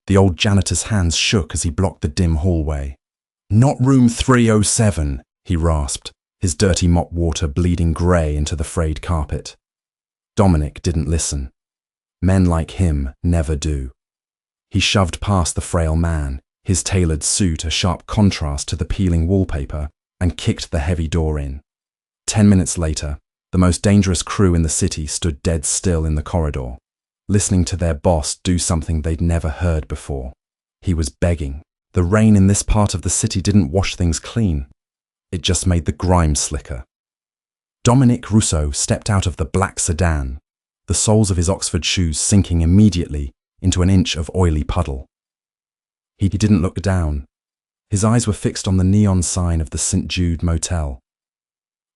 The old janitor's hands shook as he blocked the dim hallway. "Not room 307, he rasped, his dirty mop water bleeding grey into the frayed carpet. Dominic didn't listen. Men like him never do. He shoved past the frail man, his tailored suit a sharp contrast to the peeling wallpaper, and kicked the heavy door in. 10 minutes later, the most dangerous crew in the city stood dead still in the corridor, listening to their boss do something they'd never heard before. He was begging. The rain in this part of the city didn't wash things clean. It just made the grime slicker. Dominic Rousseau stepped out of the black sedan, the soles of his Oxford shoes sinking immediately into an inch of oily puddle. He didn't look down. His eyes were fixed on the neon sign of the St. Jude Motel.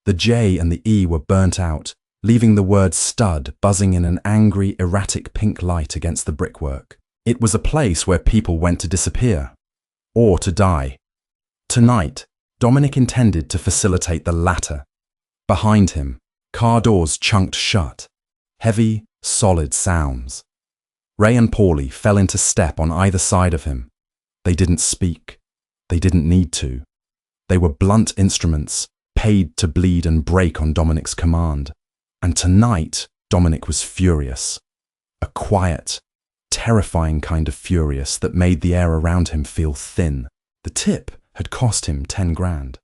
The J and the E were burnt out, leaving the word stud buzzing in an angry, erratic pink light against the brickwork. It was a place where people went to disappear, or to die. Tonight, Dominic intended to facilitate the latter. Behind him, car doors chunked shut. Heavy, solid sounds. Ray and Paulie fell into step on either side of him. They didn't speak. They didn't need to. They were blunt instruments, paid to bleed and break on Dominic's command. And tonight, Dominic was furious. A quiet, terrifying kind of furious that made the air around him feel thin. The tip had cost him 10 grand.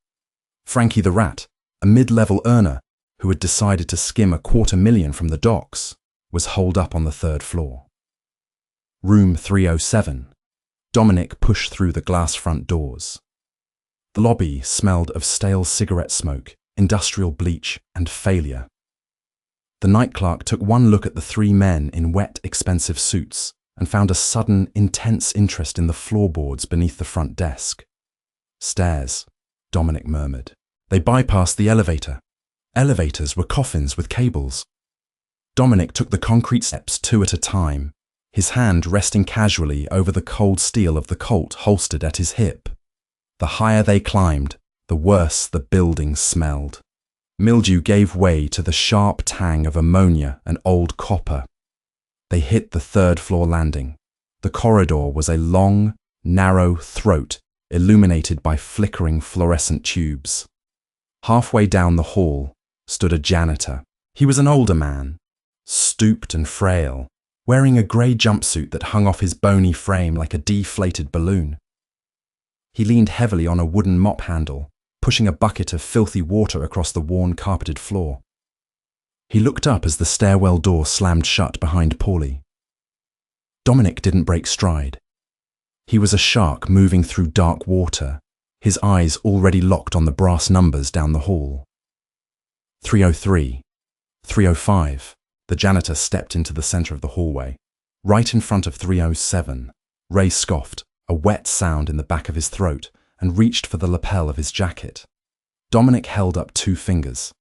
Frankie the Rat, a mid-level earner who had decided to skim $250,000 from the docks, was holed up on the 3rd floor. Room 307. Dominic pushed through the glass front doors. The lobby smelled of stale cigarette smoke, industrial bleach, and failure. The night clerk took one look at the 3 men in wet, expensive suits and found a sudden, intense interest in the floorboards beneath the front desk. "Stairs," Dominic murmured. They bypassed the elevator. Elevators were coffins with cables. Dominic took the concrete steps 2 at a time, his hand resting casually over the cold steel of the Colt holstered at his hip. The higher they climbed, the worse the building smelled. Mildew gave way to the sharp tang of ammonia and old copper. They hit the 3rd floor landing. The corridor was a long, narrow throat illuminated by flickering fluorescent tubes. Halfway down the hall stood a janitor. He was an older man, stooped and frail, wearing a grey jumpsuit that hung off his bony frame like a deflated balloon. He leaned heavily on a wooden mop handle, pushing a bucket of filthy water across the worn carpeted floor. He looked up as the stairwell door slammed shut behind Paulie. Dominic didn't break stride. He was a shark moving through dark water, his eyes already locked on the brass numbers down the hall. 303, 305. The janitor stepped into the center of the hallway. Right in front of 307, Ray scoffed, a wet sound in the back of his throat, and reached for the lapel of his jacket. Dominic held up 2 fingers.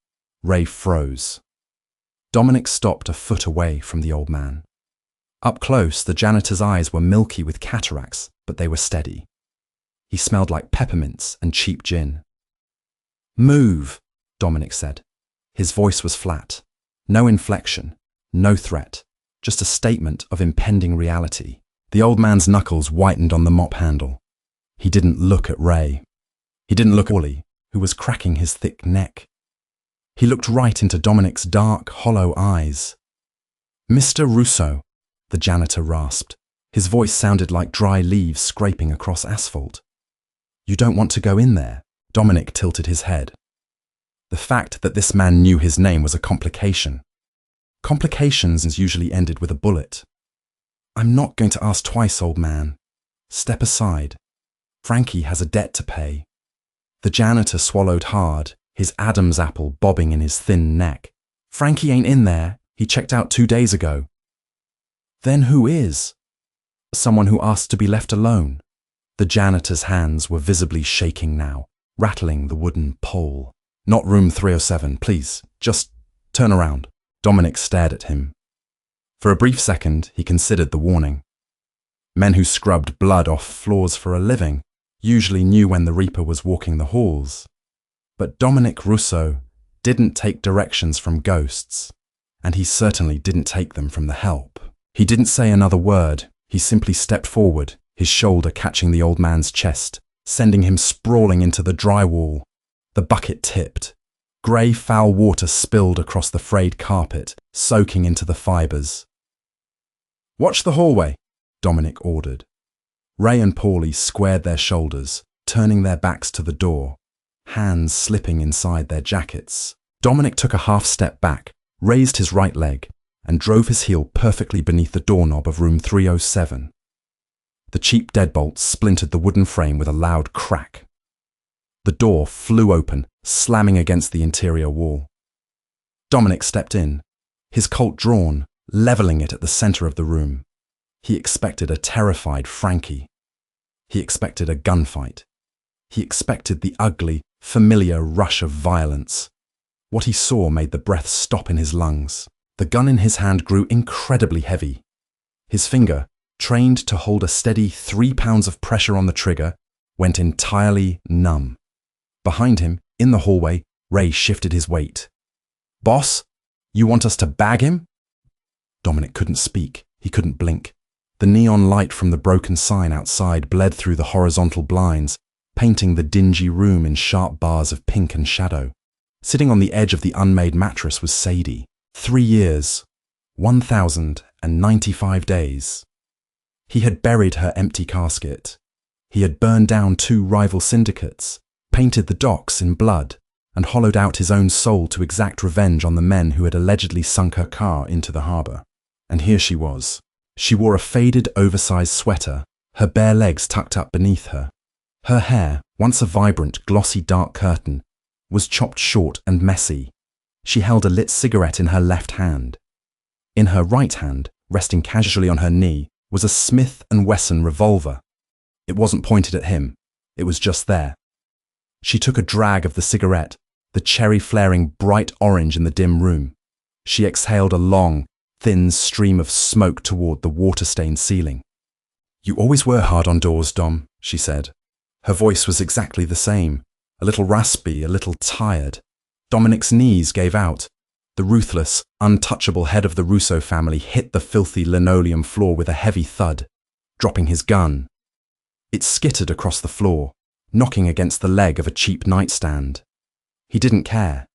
Ray froze. Dominic stopped a foot away from the old man. Up close, the janitor's eyes were milky with cataracts, but they were steady. He smelled like peppermints and cheap gin. "Move," Dominic said. His voice was flat. No inflection, no threat, just a statement of impending reality. The old man's knuckles whitened on the mop handle. He didn't look at Ray. He didn't look at Paulie, who was cracking his thick neck. He looked right into Dominic's dark, hollow eyes. "Mr. Rousseau," the janitor rasped. His voice sounded like dry leaves scraping across asphalt. "You don't want to go in there?" Dominic tilted his head. The fact that this man knew his name was a complication. Complications usually ended with a bullet. "I'm not going to ask twice, old man. Step aside. Frankie has a debt to pay." The janitor swallowed hard, his Adam's apple bobbing in his thin neck. "Frankie ain't in there. He checked out 2 days ago." "Then who is?" "Someone who asked to be left alone." The janitor's hands were visibly shaking now, rattling the wooden pole. "Not room 307, please. Just turn around." Dominic stared at him. For a brief second, he considered the warning. Men who scrubbed blood off floors for a living usually knew when the Reaper was walking the halls. But Dominic Rousseau didn't take directions from ghosts, and he certainly didn't take them from the help. He didn't say another word, He simply stepped forward, his shoulder catching the old man's chest, sending him sprawling into the drywall. The bucket tipped. Grey, foul water spilled across the frayed carpet, soaking into the fibres. "Watch the hallway," Dominic ordered. Ray and Paulie squared their shoulders, turning their backs to the door, hands slipping inside their jackets. Dominic took a half step back, raised his right leg, and drove his heel perfectly beneath the doorknob of room 307. The cheap deadbolts splintered the wooden frame with a loud crack. The door flew open, slamming against the interior wall. Dominic stepped in, his Colt drawn, levelling it at the centre of the room. He expected a terrified Frankie. He expected a gunfight. He expected the ugly, familiar rush of violence. What he saw made the breath stop in his lungs. The gun in his hand grew incredibly heavy. His finger, trained to hold a steady 3 pounds of pressure on the trigger, went entirely numb. Behind him, in the hallway, Ray shifted his weight. "Boss, you want us to bag him?" Dominic couldn't speak. He couldn't blink. The neon light from the broken sign outside bled through the horizontal blinds, painting the dingy room in sharp bars of pink and shadow. Sitting on the edge of the unmade mattress was Sadie. 3 years, 1,095 days. He had buried her empty casket. He had burned down 2 rival syndicates, painted the docks in blood, and hollowed out his own soul to exact revenge on the men who had allegedly sunk her car into the harbour. And here she was. She wore a faded, oversized sweater, her bare legs tucked up beneath her. Her hair, once a vibrant, glossy dark curtain, was chopped short and messy. She held a lit cigarette in her left hand. In her right hand, resting casually on her knee, was a Smith & Wesson revolver. It wasn't pointed at him. It was just there. She took a drag of the cigarette, the cherry flaring bright orange in the dim room. She exhaled a long, thin stream of smoke toward the water-stained ceiling. "You always were hard on doors, Dom," she said. Her voice was exactly the same, a little raspy, a little tired. Dominic's knees gave out. The ruthless, untouchable head of the Russo family hit the filthy linoleum floor with a heavy thud, dropping his gun. It skittered across the floor, knocking against the leg of a cheap nightstand. He didn't care.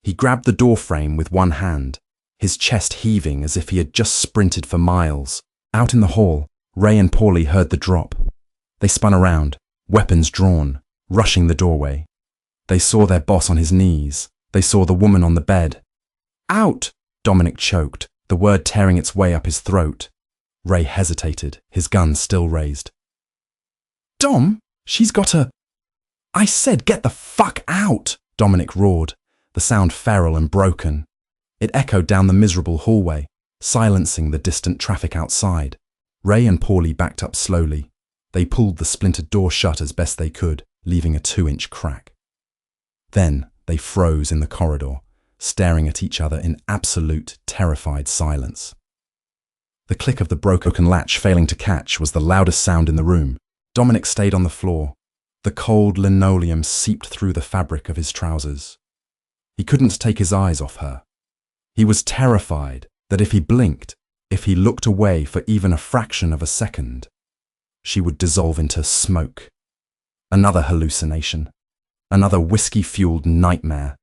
He grabbed the door frame with one hand, his chest heaving as if he had just sprinted for miles. Out in the hall, Ray and Paulie heard the drop. They spun around, weapons drawn, rushing the doorway. They saw their boss on his knees. They saw the woman on the bed. "Out!" Dominic choked, the word tearing its way up his throat. Ray hesitated, his gun still raised. "Dom, she's got a—" "I said get the fuck out!" Dominic roared, the sound feral and broken. It echoed down the miserable hallway, silencing the distant traffic outside. Ray and Paulie backed up slowly. They pulled the splintered door shut as best they could, leaving a 2-inch crack. Then they froze in the corridor, staring at each other in absolute, terrified silence. The click of the broken latch failing to catch was the loudest sound in the room. Dominic stayed on the floor. The cold linoleum seeped through the fabric of his trousers. He couldn't take his eyes off her. He was terrified that if he blinked, if he looked away for even a fraction of a second, she would dissolve into smoke. Another hallucination. Another whiskey-fueled nightmare.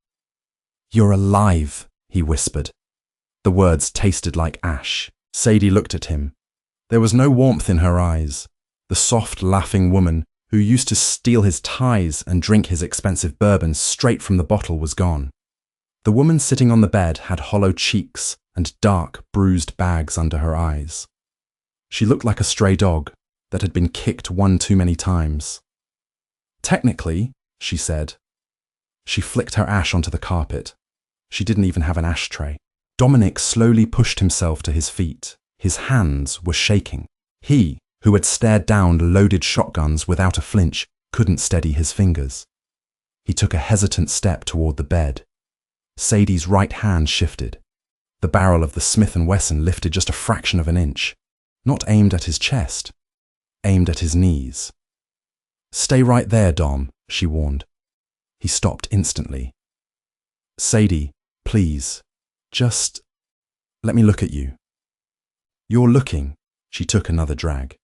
"You're alive," he whispered. The words tasted like ash. Sadie looked at him. There was no warmth in her eyes. The soft, laughing woman who used to steal his ties and drink his expensive bourbon straight from the bottle was gone. The woman sitting on the bed had hollow cheeks and dark, bruised bags under her eyes. She looked like a stray dog that had been kicked one too many times. "Technically," she said. She flicked her ash onto the carpet. She didn't even have an ashtray. Dominic slowly pushed himself to his feet. His hands were shaking. He, who had stared down loaded shotguns without a flinch, couldn't steady his fingers. He took a hesitant step toward the bed. Sadie's right hand shifted. The barrel of the Smith & Wesson lifted just a fraction of an inch, not aimed at his chest, aimed at his knees. "Stay right there, Dom," she warned. He stopped instantly. "Sadie, please, just let me look at you." "You're looking," She took another drag.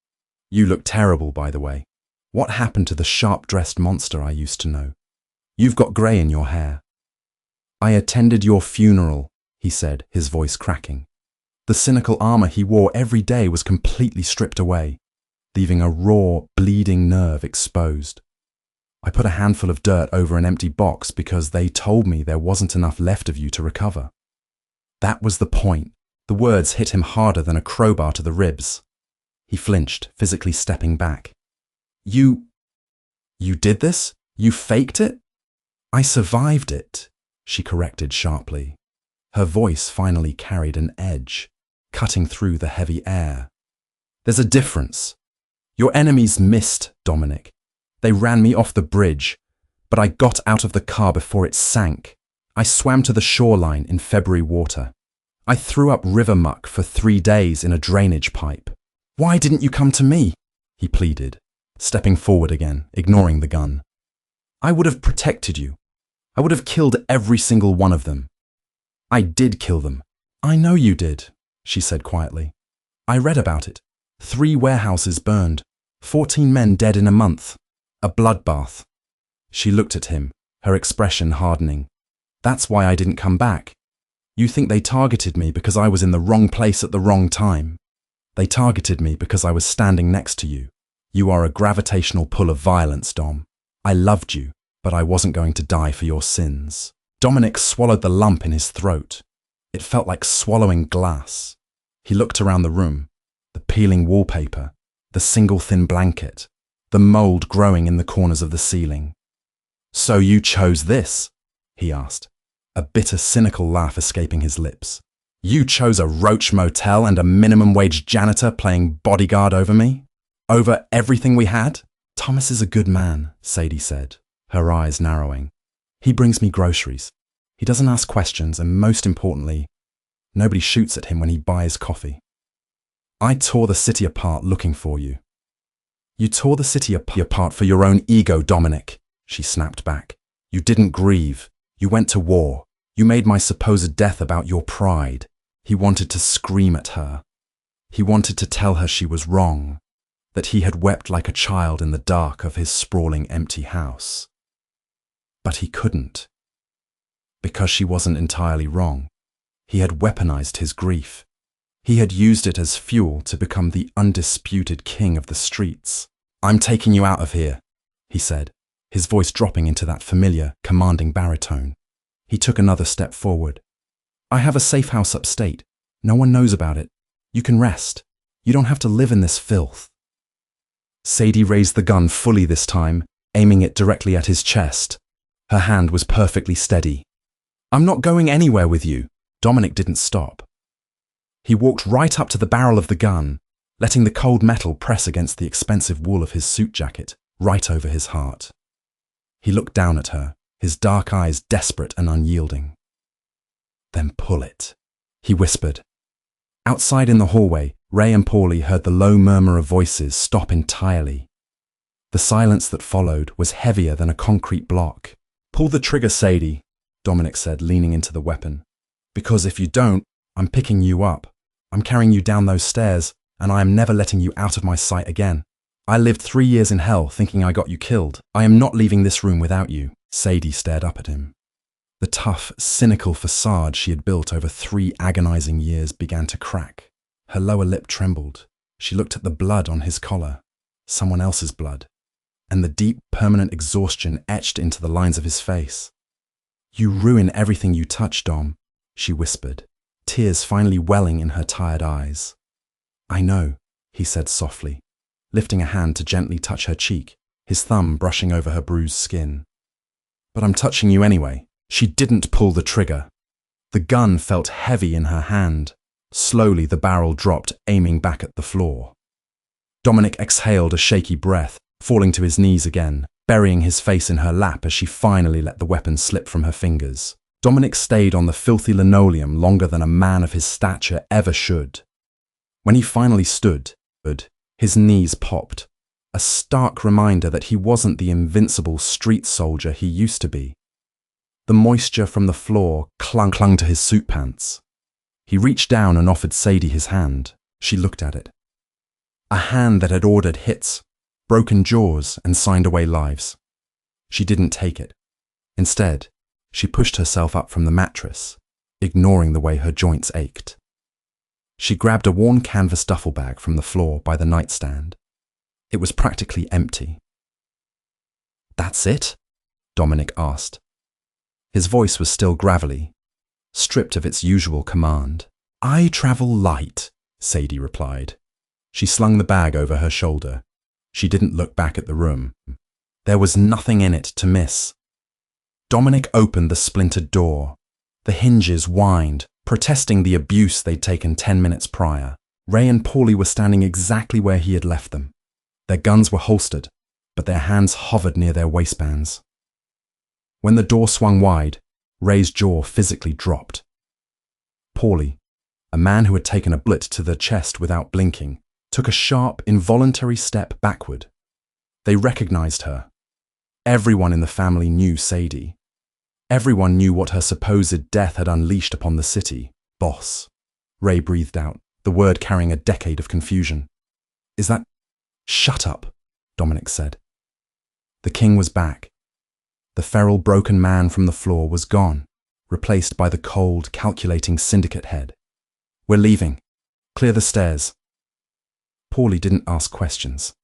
You look terrible, by the way. What happened to the sharp-dressed monster I used to know? You've got grey in your hair. I attended your funeral, he said, his voice cracking. The cynical armor he wore every day was completely stripped away, leaving a raw, bleeding nerve exposed. I put a handful of dirt over an empty box because they told me there wasn't enough left of you to recover. That was the point. The words hit him harder than a crowbar to the ribs. He flinched, physically stepping back. You did this? You faked it? I survived it, she corrected sharply. Her voice finally carried an edge, cutting through the heavy air. There's a difference. Your enemies missed, Dominic. They ran me off the bridge, but I got out of the car before it sank. I swam to the shoreline in February water. I threw up river muck for 3 days in a drainage pipe. Why didn't you come to me? He pleaded, stepping forward again, ignoring the gun. I would have protected you. I would have killed every single one of them. I did kill them. I know you did, she said quietly. I read about it. 3 warehouses burned, 14 men dead in a month. A bloodbath. She looked at him, her expression hardening. That's why I didn't come back. You think they targeted me because I was in the wrong place at the wrong time. They targeted me because I was standing next to you. You are a gravitational pull of violence, Dom. I loved you, but I wasn't going to die for your sins. Dominic swallowed the lump in his throat. It felt like swallowing glass. He looked around the room, the peeling wallpaper, the single thin blanket, the mold growing in the corners of the ceiling. So you chose this? He asked, a bitter, cynical laugh escaping his lips. You chose a roach motel and a minimum wage janitor playing bodyguard over me? Over everything we had? Thomas is a good man, Sadie said, her eyes narrowing. He brings me groceries. He doesn't ask questions, and most importantly, nobody shoots at him when he buys coffee. I tore the city apart looking for you. You tore the city apart for your own ego, Dominic, she snapped back. You didn't grieve. You went to war. You made my supposed death about your pride. He wanted to scream at her. He wanted to tell her she was wrong, that he had wept like a child in the dark of his sprawling empty house. But he couldn't. Because she wasn't entirely wrong. He had weaponized his grief. He had used it as fuel to become the undisputed king of the streets. I'm taking you out of here, he said, his voice dropping into that familiar, commanding baritone. He took another step forward. I have a safe house upstate. No one knows about it. You can rest. You don't have to live in this filth. Sadie raised the gun fully this time, aiming it directly at his chest. Her hand was perfectly steady. I'm not going anywhere with you. Dominic didn't stop. He walked right up to the barrel of the gun, letting the cold metal press against the expensive wool of his suit jacket, right over his heart. He looked down at her, his dark eyes desperate and unyielding. Then pull it, he whispered. Outside in the hallway, Ray and Paulie heard the low murmur of voices stop entirely. The silence that followed was heavier than a concrete block. Pull the trigger, Sadie, Dominic said, leaning into the weapon. Because if you don't, I'm picking you up. I'm carrying you down those stairs, and I am never letting you out of my sight again. I lived 3 years in hell thinking I got you killed. I am not leaving this room without you. Sadie stared up at him. The tough, cynical facade she had built over 3 agonizing years began to crack. Her lower lip trembled. She looked at the blood on his collar, someone else's blood, and the deep, permanent exhaustion etched into the lines of his face. You ruin everything you touch, Dom, she whispered, tears finally welling in her tired eyes. I know, he said softly, lifting a hand to gently touch her cheek, his thumb brushing over her bruised skin. But I'm touching you anyway. She didn't pull the trigger. The gun felt heavy in her hand. Slowly the barrel dropped, aiming back at the floor. Dominic exhaled a shaky breath, falling to his knees again, burying his face in her lap as she finally let the weapon slip from her fingers. Dominic stayed on the filthy linoleum longer than a man of his stature ever should. When he finally stood, his knees popped, a stark reminder that he wasn't the invincible street soldier he used to be. The moisture from the floor clung to his suit pants. He reached down and offered Sadie his hand. She looked at it. A hand that had ordered hits, broken jaws, and signed away lives. She didn't take it. Instead, she pushed herself up from the mattress, ignoring the way her joints ached. She grabbed a worn canvas duffel bag from the floor by the nightstand. It was practically empty. "That's it?" Dominic asked. His voice was still gravelly, stripped of its usual command. "I travel light," Sadie replied. She slung the bag over her shoulder. She didn't look back at the room. There was nothing in it to miss. Dominic opened the splintered door. The hinges whined, protesting the abuse they'd taken 10 minutes prior. Ray and Paulie were standing exactly where he had left them. Their guns were holstered, but their hands hovered near their waistbands. When the door swung wide, Ray's jaw physically dropped. Paulie, a man who had taken a bullet to the chest without blinking, took a sharp, involuntary step backward. They recognized her. Everyone in the family knew Sadie. Everyone knew what her supposed death had unleashed upon the city. Boss. Ray breathed out, the word carrying a decade of confusion. "Is that—" "Shut up," Dominic said. The king was back. The feral broken man from the floor was gone, replaced by the cold, calculating syndicate head. "We're leaving. Clear the stairs." Paulie didn't ask questions.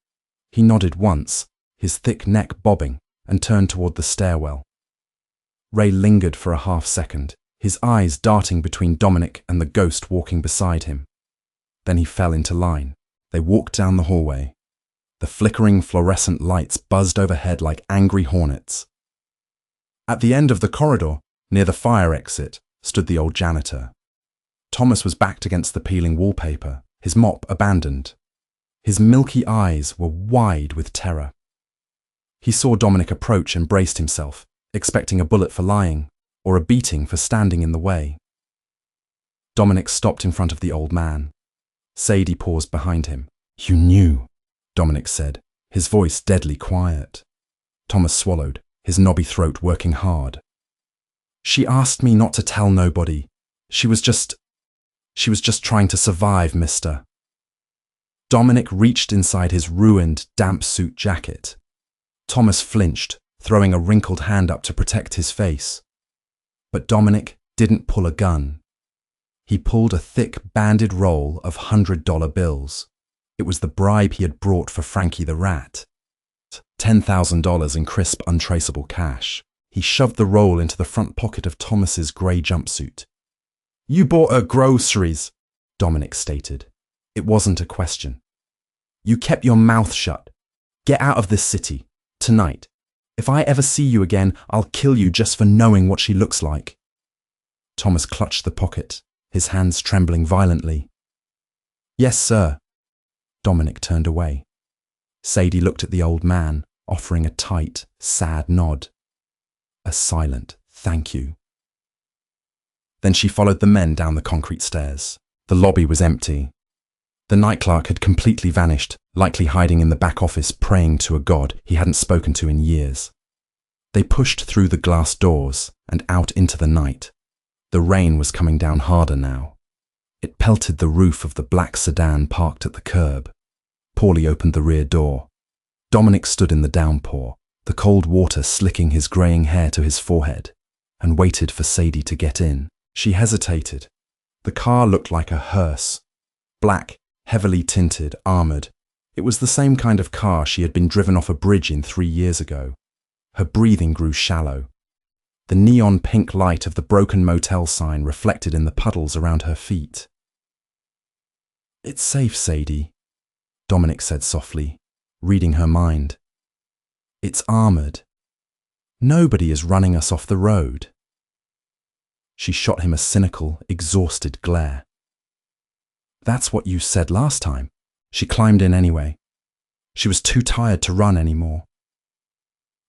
He nodded once, his thick neck bobbing, and turned toward the stairwell. Ray lingered for a half-second, his eyes darting between Dominic and the ghost walking beside him. Then he fell into line. They walked down the hallway. The flickering fluorescent lights buzzed overhead like angry hornets. At the end of the corridor, near the fire exit, stood the old janitor. Thomas was backed against the peeling wallpaper, his mop abandoned. His milky eyes were wide with terror. He saw Dominic approach and braced himself, expecting a bullet for lying, or a beating for standing in the way. Dominic stopped in front of the old man. Sadie paused behind him. "You knew," Dominic said, his voice deadly quiet. Thomas swallowed, his knobby throat working hard. "She asked me not to tell nobody. She was just trying to survive, mister." Dominic reached inside his ruined, damp suit jacket. Thomas flinched, throwing a wrinkled hand up to protect his face. But Dominic didn't pull a gun. He pulled a thick, banded roll of $100 bills. It was the bribe he had brought for Frankie the Rat. $10,000 in crisp, untraceable cash. He shoved the roll into the front pocket of Thomas's grey jumpsuit. "You bought her groceries," Dominic stated. It wasn't a question. "You kept your mouth shut. Get out of this city. Tonight. If I ever see you again, I'll kill you just for knowing what she looks like." Thomas clutched the pocket, his hands trembling violently. "Yes, sir." Dominic turned away. Sadie looked at the old man, offering a tight, sad nod. A silent thank you. Then she followed the men down the concrete stairs. The lobby was empty. The night clerk had completely vanished, likely hiding in the back office praying to a god he hadn't spoken to in years. They pushed through the glass doors and out into the night. The rain was coming down harder now. It pelted the roof of the black sedan parked at the curb. Paulie opened the rear door. Dominic stood in the downpour, the cold water slicking his greying hair to his forehead, and waited for Sadie to get in. She hesitated. The car looked like a hearse. Black, heavily tinted, armoured. It was the same kind of car she had been driven off a bridge in 3 years ago. Her breathing grew shallow. The neon pink light of the broken motel sign reflected in the puddles around her feet. "It's safe, Sadie," Dominic said softly, reading her mind. "It's armoured. Nobody is running us off the road." She shot him a cynical, exhausted glare. "That's what you said last time." She climbed in anyway. She was too tired to run anymore.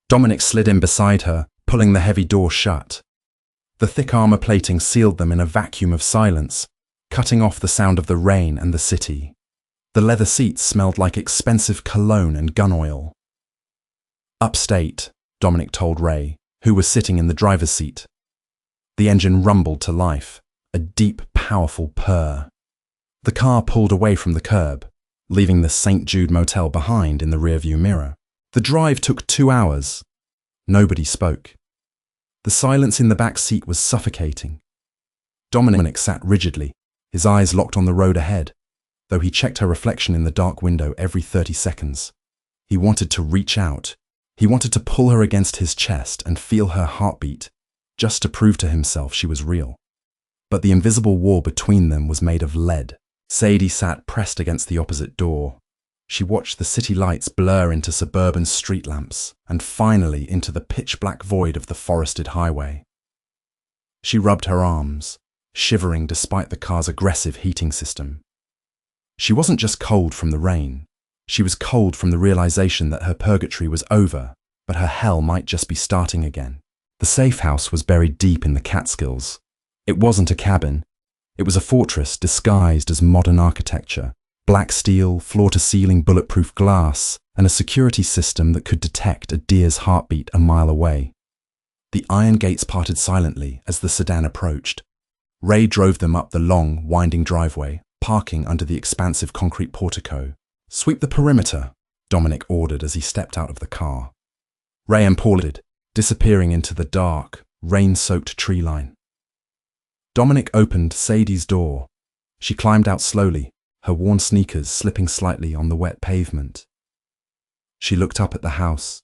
Dominic slid in beside her, pulling the heavy door shut. The thick armour plating sealed them in a vacuum of silence, cutting off the sound of the rain and the city. The leather seats smelled like expensive cologne and gun oil. "Upstate," Dominic told Ray, who was sitting in the driver's seat. The engine rumbled to life, a deep, powerful purr. The car pulled away from the curb, leaving the St. Jude Motel behind in the rearview mirror. The drive took 2 hours. Nobody spoke. The silence in the back seat was suffocating. Dominic sat rigidly, his eyes locked on the road ahead, though he checked her reflection in the dark window every 30 seconds. He wanted to reach out. He wanted to pull her against his chest and feel her heartbeat, just to prove to himself she was real. But the invisible wall between them was made of lead. Sadie sat pressed against the opposite door. She watched the city lights blur into suburban street lamps and finally into the pitch-black void of the forested highway. She rubbed her arms, shivering despite the car's aggressive heating system. She wasn't just cold from the rain. She was cold from the realization that her purgatory was over, but her hell might just be starting again. The safe house was buried deep in the Catskills. It wasn't a cabin. It was a fortress disguised as modern architecture. Black steel, floor-to-ceiling bulletproof glass, and a security system that could detect a deer's heartbeat a mile away. The iron gates parted silently as the sedan approached. Ray drove them up the long, winding driveway, parking under the expansive concrete portico. "Sweep the perimeter," Dominic ordered as he stepped out of the car. Ray and Paul did, disappearing into the dark, rain-soaked tree line. Dominic opened Sadie's door. She climbed out slowly, her worn sneakers slipping slightly on the wet pavement. She looked up at the house.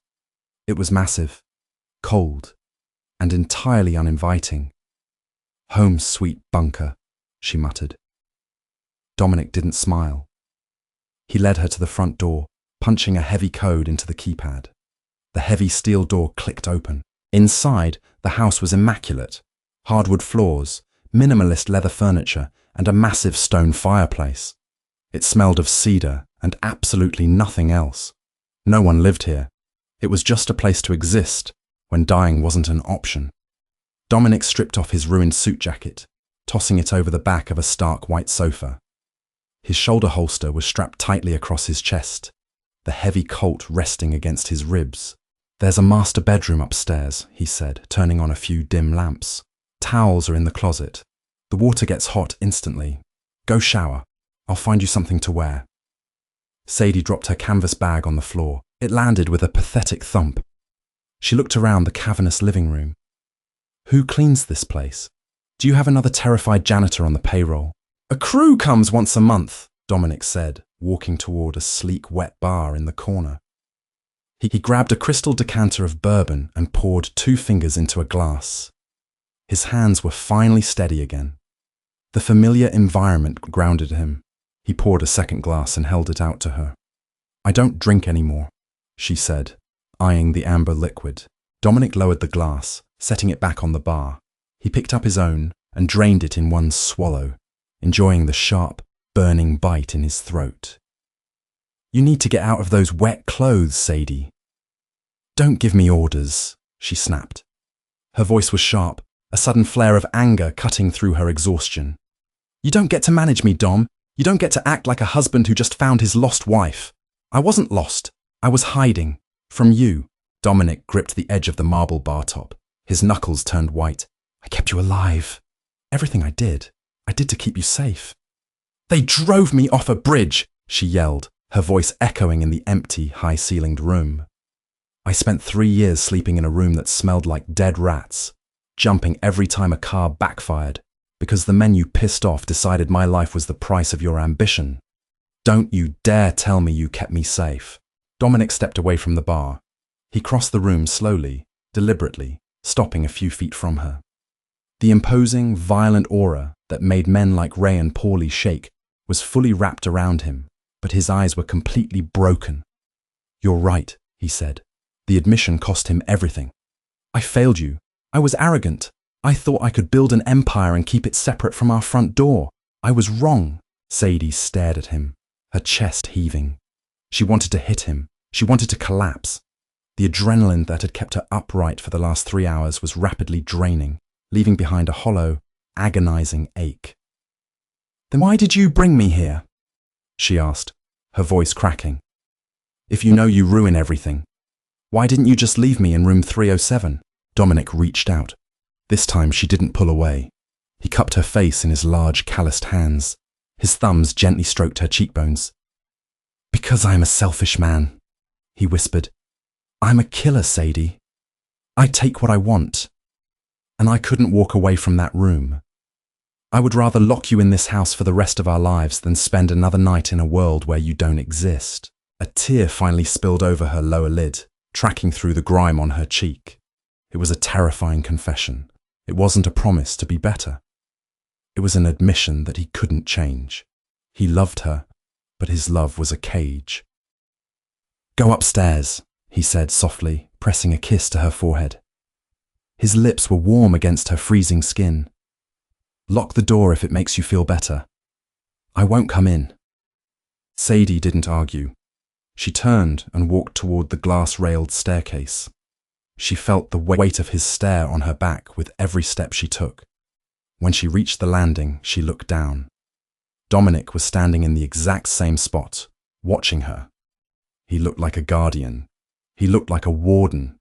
It was massive, cold, and entirely uninviting. "Home sweet bunker," she muttered. Dominic didn't smile. He led her to the front door, punching a heavy code into the keypad. The heavy steel door clicked open. Inside, the house was immaculate. Hardwood floors, minimalist leather furniture, and a massive stone fireplace. It smelled of cedar and absolutely nothing else. No one lived here. It was just a place to exist when dying wasn't an option. Dominic stripped off his ruined suit jacket, tossing it over the back of a stark white sofa. His shoulder holster was strapped tightly across his chest, the heavy Colt resting against his ribs. "There's a master bedroom upstairs," he said, turning on a few dim lamps. "Towels are in the closet. The water gets hot instantly. Go shower. I'll find you something to wear." Sadie dropped her canvas bag on the floor. It landed with a pathetic thump. She looked around the cavernous living room. "Who cleans this place? Do you have another terrified janitor on the payroll?" "A crew comes once a month," Dominic said, walking toward a sleek wet bar in the corner. He grabbed a crystal decanter of bourbon and poured 2 fingers into a glass. His hands were finally steady again. The familiar environment grounded him. He poured a second glass and held it out to her. "I don't drink anymore," she said, eyeing the amber liquid. Dominic lowered the glass, setting it back on the bar. He picked up his own and drained it in one swallow, enjoying the sharp, burning bite in his throat. "You need to get out of those wet clothes, Sadie." "Don't give me orders," she snapped. Her voice was sharp, a sudden flare of anger cutting through her exhaustion. "You don't get to manage me, Dom. You don't get to act like a husband who just found his lost wife. I wasn't lost. I was hiding. From you." Dominic gripped the edge of the marble bar top. His knuckles turned white. "I kept you alive. Everything I did to keep you safe." "They drove me off a bridge," she yelled, her voice echoing in the empty, high-ceilinged room. "I spent 3 years sleeping in a room that smelled like dead rats, jumping every time a car backfired, because the men you pissed off decided my life was the price of your ambition. Don't you dare tell me you kept me safe." Dominic stepped away from the bar. He crossed the room slowly, deliberately, stopping a few feet from her. The imposing, violent aura that made men like Ray and Paulie shake was fully wrapped around him, but his eyes were completely broken. "You're right," he said. "The admission cost him everything. I failed you. I was arrogant. I thought I could build an empire and keep it separate from our front door. I was wrong." Sadie stared at him, her chest heaving. She wanted to hit him. She wanted to collapse. The adrenaline that had kept her upright for the last 3 hours was rapidly draining, leaving behind a hollow, agonizing ache. "Then why did you bring me here?" she asked, her voice cracking. "If you know you ruin everything, why didn't you just leave me in room 307? Dominic reached out. This time she didn't pull away. He cupped her face in his large, calloused hands. His thumbs gently stroked her cheekbones. Because I am a selfish man, he whispered. I'm a killer, Sadie. I take what I want. And I couldn't walk away from that room. I would rather lock you in this house for the rest of our lives than spend another night in a world where you don't exist. A tear finally spilled over her lower lid, tracking through the grime on her cheek. It was a terrifying confession. It wasn't a promise to be better. It was an admission that he couldn't change. He loved her, but his love was a cage. Go upstairs, he said softly, pressing a kiss to her forehead. His lips were warm against her freezing skin. Lock the door if it makes you feel better. I won't come in. Sadie didn't argue. She turned and walked toward the glass-railed staircase. She felt the weight of his stare on her back with every step she took. When she reached the landing, she looked down. Dominic was standing in the exact same spot, watching her. He looked like a guardian. He looked like a warden.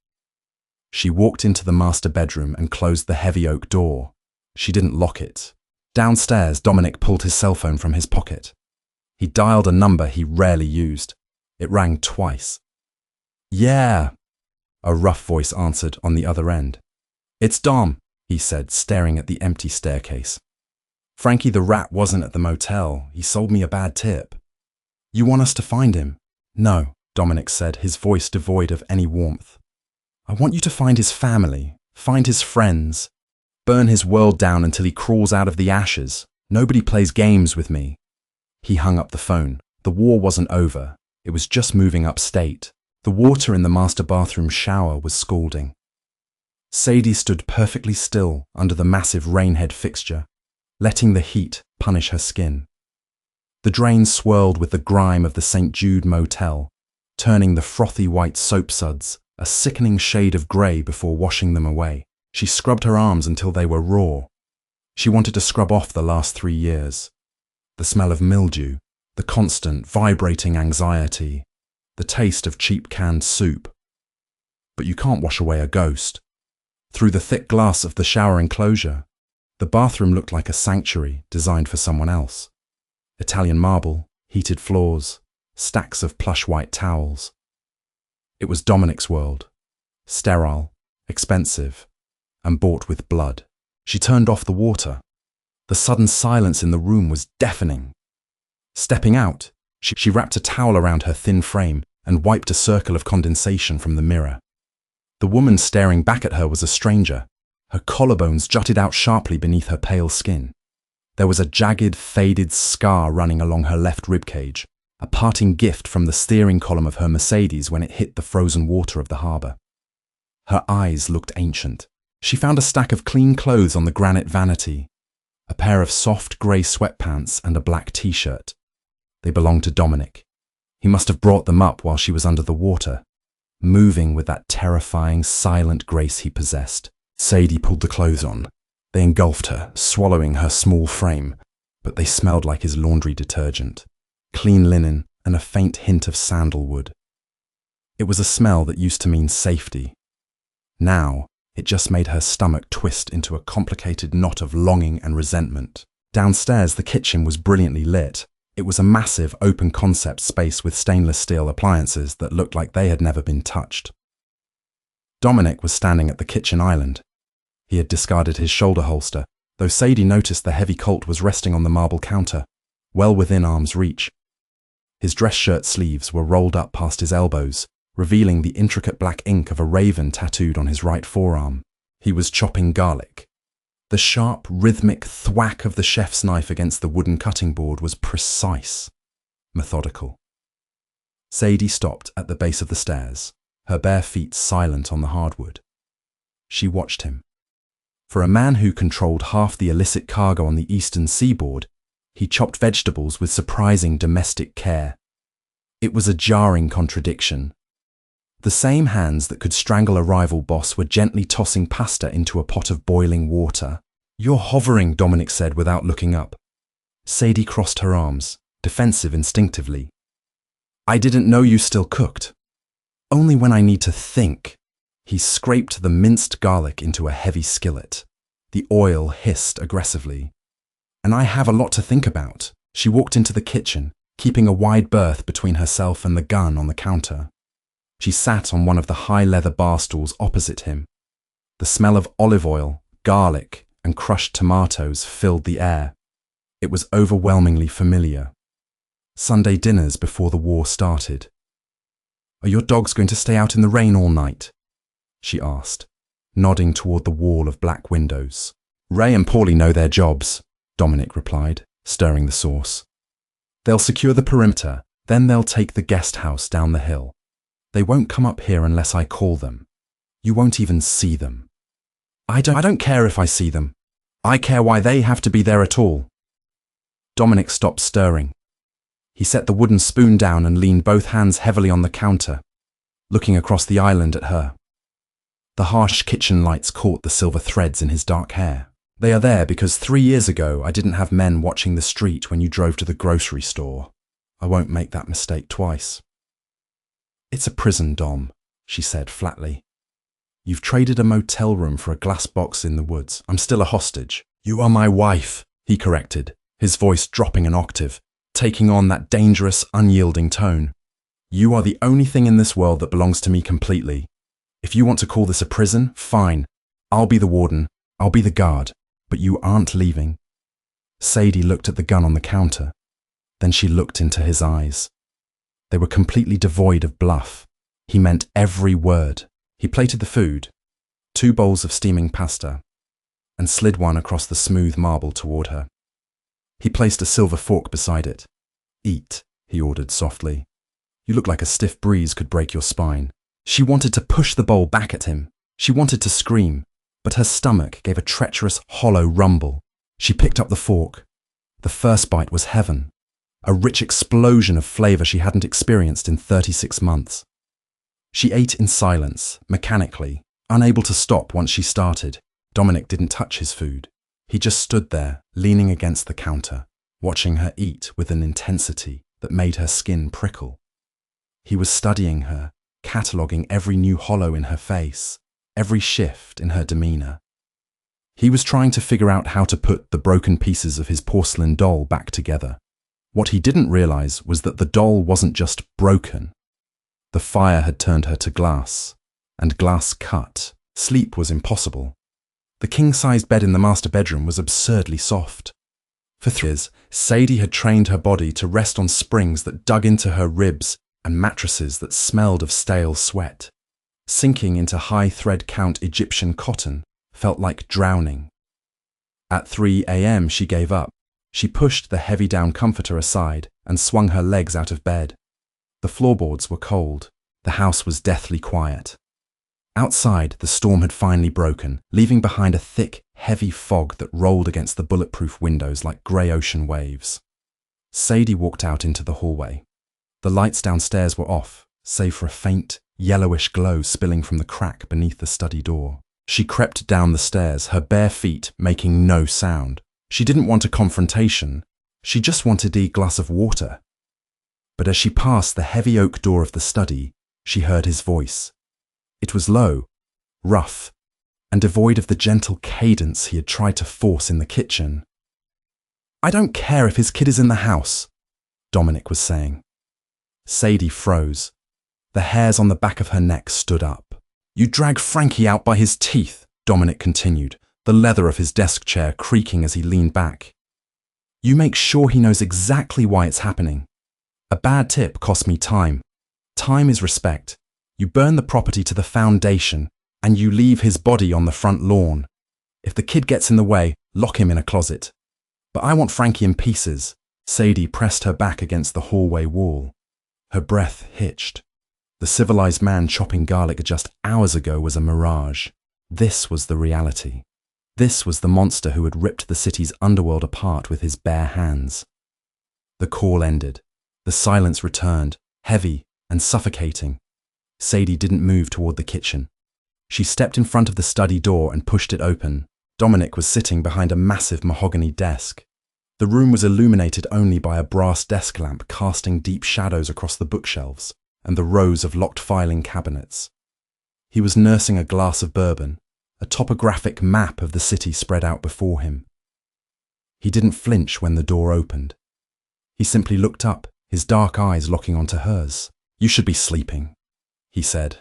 She walked into the master bedroom and closed the heavy oak door. She didn't lock it. Downstairs, Dominic pulled his cell phone from his pocket. He dialed a number he rarely used. It rang twice. Yeah, a rough voice answered on the other end. It's Dom, he said, staring at the empty staircase. Frankie the rat wasn't at the motel. He sold me a bad tip. You want us to find him? No, Dominic said, his voice devoid of any warmth. I want you to find his family, find his friends, burn his world down until he crawls out of the ashes. Nobody plays games with me. He hung up the phone. The war wasn't over. It was just moving upstate. The water in the master bathroom shower was scalding. Sadie stood perfectly still under the massive rainhead fixture, letting the heat punish her skin. The drain swirled with the grime of the St. Jude motel, turning the frothy white soap suds a sickening shade of grey before washing them away. She scrubbed her arms until they were raw. She wanted to scrub off the last 3 years. The smell of mildew, the constant, vibrating anxiety, the taste of cheap canned soup. But you can't wash away a ghost. Through the thick glass of the shower enclosure, the bathroom looked like a sanctuary designed for someone else. Italian marble, heated floors, stacks of plush white towels. It was Dominic's world, sterile, expensive, and bought with blood. She turned off the water. The sudden silence in the room was deafening. Stepping out, she wrapped a towel around her thin frame and wiped a circle of condensation from the mirror. The woman staring back at her was a stranger. Her collarbones jutted out sharply beneath her pale skin. There was a jagged, faded scar running along her left ribcage, a parting gift from the steering column of her Mercedes when it hit the frozen water of the harbour. Her eyes looked ancient. She found a stack of clean clothes on the granite vanity, a pair of soft grey sweatpants and a black t-shirt. They belonged to Dominic. He must have brought them up while she was under the water, moving with that terrifying, silent grace he possessed. Sadie pulled the clothes on. They engulfed her, swallowing her small frame, but they smelled like his laundry detergent, clean linen and a faint hint of sandalwood. It was a smell that used to mean safety. Now, it just made her stomach twist into a complicated knot of longing and resentment. Downstairs, the kitchen was brilliantly lit. It was a massive, open-concept space with stainless steel appliances that looked like they had never been touched. Dominic was standing at the kitchen island. He had discarded his shoulder holster, though Sadie noticed the heavy Colt was resting on the marble counter, well within arm's reach. His dress shirt sleeves were rolled up past his elbows, revealing the intricate black ink of a raven tattooed on his right forearm. He was chopping garlic. The sharp, rhythmic thwack of the chef's knife against the wooden cutting board was precise, methodical. Sadie stopped at the base of the stairs, her bare feet silent on the hardwood. She watched him. For a man who controlled half the illicit cargo on the eastern seaboard, he chopped vegetables with surprising domestic care. It was a jarring contradiction. The same hands that could strangle a rival boss were gently tossing pasta into a pot of boiling water. "You're hovering," Dominic said without looking up. Sadie crossed her arms, defensive instinctively. "I didn't know you still cooked." "Only when I need to think." He scraped the minced garlic into a heavy skillet. The oil hissed aggressively. "And I have a lot to think about." She walked into the kitchen, keeping a wide berth between herself and the gun on the counter. She sat on one of the high leather bar stools opposite him. The smell of olive oil, garlic, and crushed tomatoes filled the air. It was overwhelmingly familiar. Sunday dinners before the war started. "Are your dogs going to stay out in the rain all night?" she asked, nodding toward the wall of black windows. "Ray and Paulie know their jobs," Dominic replied, stirring the sauce. "They'll secure the perimeter, then they'll take the guest house down the hill. They won't come up here unless I call them. You won't even see them." I don't care if I see them. I care why they have to be there at all." Dominic stopped stirring. He set the wooden spoon down and leaned both hands heavily on the counter, looking across the island at her. The harsh kitchen lights caught the silver threads in his dark hair. "They are there because 3 years ago I didn't have men watching the street when you drove to the grocery store. I won't make that mistake twice." "It's a prison, Dom," she said flatly. "You've traded a motel room for a glass box in the woods. I'm still a hostage." "You are my wife," he corrected, his voice dropping an octave, taking on that dangerous, unyielding tone. "You are the only thing in this world that belongs to me completely. If you want to call this a prison, fine. I'll be the warden. I'll be the guard. But you aren't leaving." Sadie looked at the gun on the counter. Then she looked into his eyes. They were completely devoid of bluff. He meant every word. He plated the food, 2 bowls of steaming pasta, and slid one across the smooth marble toward her. He placed a silver fork beside it. "Eat," he ordered softly. "You look like a stiff breeze could break your spine." She wanted to push the bowl back at him. She wanted to scream, but her stomach gave a treacherous, hollow rumble. She picked up the fork. The first bite was heaven, a rich explosion of flavor she hadn't experienced in 36 months. She ate in silence, mechanically, unable to stop once she started. Dominic didn't touch his food. He just stood there, leaning against the counter, watching her eat with an intensity that made her skin prickle. He was studying her, cataloguing every new hollow in her face, every shift in her demeanor. He was trying to figure out how to put the broken pieces of his porcelain doll back together. What he didn't realize was that the doll wasn't just broken. The fire had turned her to glass, and glass cut. Sleep was impossible. The king-sized bed in the master bedroom was absurdly soft. For 3 years, Sadie had trained her body to rest on springs that dug into her ribs and mattresses that smelled of stale sweat. Sinking into high thread count Egyptian cotton felt like drowning. At 3 a.m. she gave up. She pushed the heavy down comforter aside and swung her legs out of bed. The floorboards were cold. The house was deathly quiet. Outside, the storm had finally broken, leaving behind a thick, heavy fog that rolled against the bulletproof windows like grey ocean waves. Sadie walked out into the hallway. The lights downstairs were off, save for a faint, yellowish glow spilling from the crack beneath the study door. She crept down the stairs, her bare feet making no sound. She didn't want a confrontation. She just wanted a glass of water. But as she passed the heavy oak door of the study, she heard his voice. It was low, rough, and devoid of the gentle cadence he had tried to force in the kitchen. "I don't care if his kid is in the house," Dominic was saying. Sadie froze. The hairs on the back of her neck stood up. "You drag Frankie out by his teeth," Dominic continued, the leather of his desk chair creaking as he leaned back. "You make sure he knows exactly why it's happening. A bad tip costs me time. Time is respect. You burn the property to the foundation, and you leave his body on the front lawn. If the kid gets in the way, lock him in a closet. But I want Frankie in pieces." Sadie pressed her back against the hallway wall. Her breath hitched. The civilized man chopping garlic just hours ago was a mirage. This was the reality. This was the monster who had ripped the city's underworld apart with his bare hands. The call ended. The silence returned, heavy and suffocating. Sadie didn't move toward the kitchen. She stepped in front of the study door and pushed it open. Dominic was sitting behind a massive mahogany desk. The room was illuminated only by a brass desk lamp casting deep shadows across the bookshelves and the rows of locked filing cabinets. He was nursing a glass of bourbon, a topographic map of the city spread out before him. He didn't flinch when the door opened. He simply looked up, his dark eyes locking onto hers. "You should be sleeping," he said.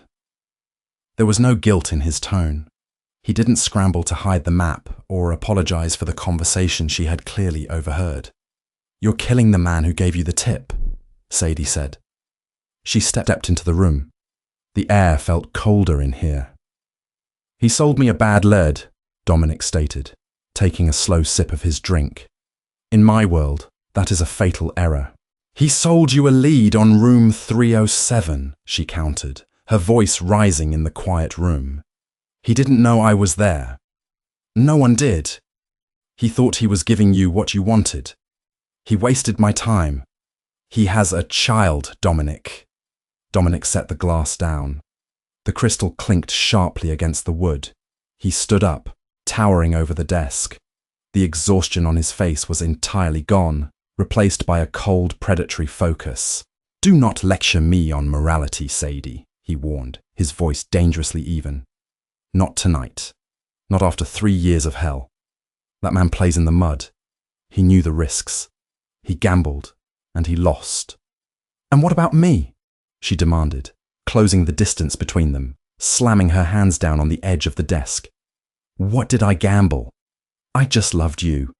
There was no guilt in his tone. He didn't scramble to hide the map or apologize for the conversation she had clearly overheard. "You're killing the man who gave you the tip," Sadie said. She stepped into the room. The air felt colder in here. "He sold me a bad lead," Dominic stated, taking a slow sip of his drink. "In my world, that is a fatal error." "He sold you a lead on room 307, she countered, her voice rising in the quiet room. "He didn't know I was there." "No one did. He thought he was giving you what you wanted. He wasted my time. He has a child, Dominic." Dominic set the glass down. The crystal clinked sharply against the wood. He stood up, towering over the desk. The exhaustion on his face was entirely gone, replaced by a cold, predatory focus. "Do not lecture me on morality, Sadie," he warned, his voice dangerously even. "Not tonight. Not after 3 years of hell. That man plays in the mud. He knew the risks. He gambled, and he lost." "And what about me?" she demanded, closing the distance between them, slamming her hands down on the edge of the desk. "What did I gamble? I just loved you.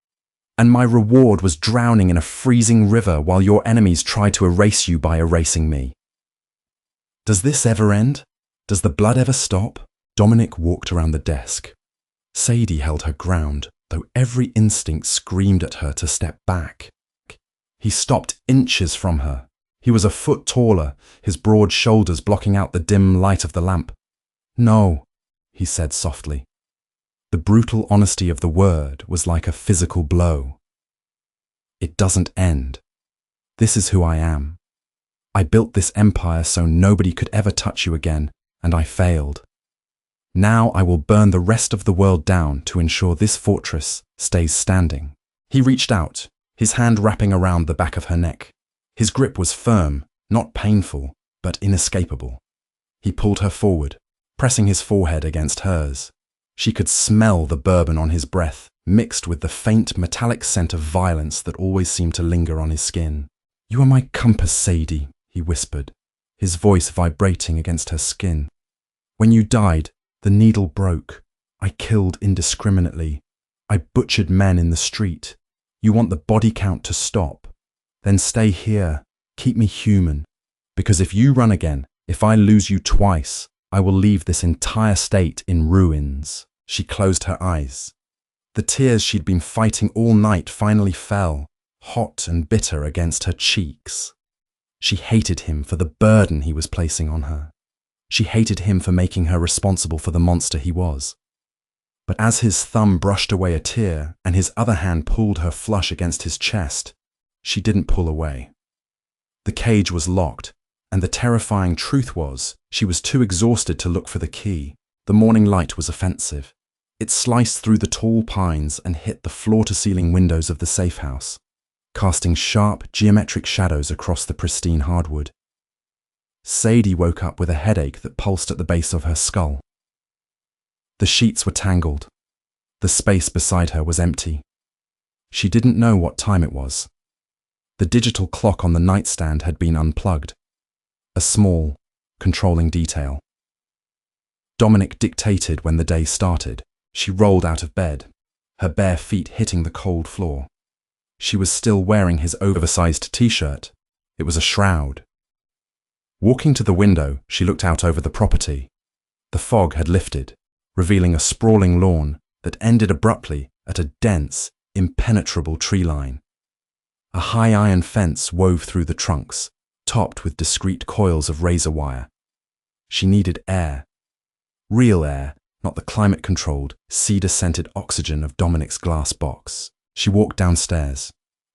And my reward was drowning in a freezing river while your enemies tried to erase you by erasing me. Does this ever end? Does the blood ever stop?" Dominic walked around the desk. Sadie held her ground, though every instinct screamed at her to step back. He stopped inches from her. He was a foot taller, his broad shoulders blocking out the dim light of the lamp. "No," he said softly. The brutal honesty of the word was like a physical blow. "It doesn't end. This is who I am. I built this empire so nobody could ever touch you again, and I failed. Now I will burn the rest of the world down to ensure this fortress stays standing." He reached out, his hand wrapping around the back of her neck. His grip was firm, not painful, but inescapable. He pulled her forward, pressing his forehead against hers. She could smell the bourbon on his breath, mixed with the faint metallic scent of violence that always seemed to linger on his skin. "You are my compass, Sadie," he whispered, his voice vibrating against her skin. "When you died, the needle broke. I killed indiscriminately. I butchered men in the street. You want the body count to stop. Then stay here. Keep me human. Because if you run again, if I lose you twice, I will leave this entire state in ruins." She closed her eyes. The tears she'd been fighting all night finally fell, hot and bitter against her cheeks. She hated him for the burden he was placing on her. She hated him for making her responsible for the monster he was. But as his thumb brushed away a tear and his other hand pulled her flush against his chest, she didn't pull away. The cage was locked, and the terrifying truth was she was too exhausted to look for the key. The morning light was offensive. It sliced through the tall pines and hit the floor-to-ceiling windows of the safe house, casting sharp, geometric shadows across the pristine hardwood. Sadie woke up with a headache that pulsed at the base of her skull. The sheets were tangled. The space beside her was empty. She didn't know what time it was. The digital clock on the nightstand had been unplugged. A small, controlling detail. Dominic dictated when the day started. She rolled out of bed, her bare feet hitting the cold floor. She was still wearing his oversized t-shirt. It was a shroud. Walking to the window, she looked out over the property. The fog had lifted, revealing a sprawling lawn that ended abruptly at a dense, impenetrable tree line. A high iron fence wove through the trunks, topped with discreet coils of razor wire. She needed air. Real air, not the climate-controlled, cedar-scented oxygen of Dominic's glass box. She walked downstairs.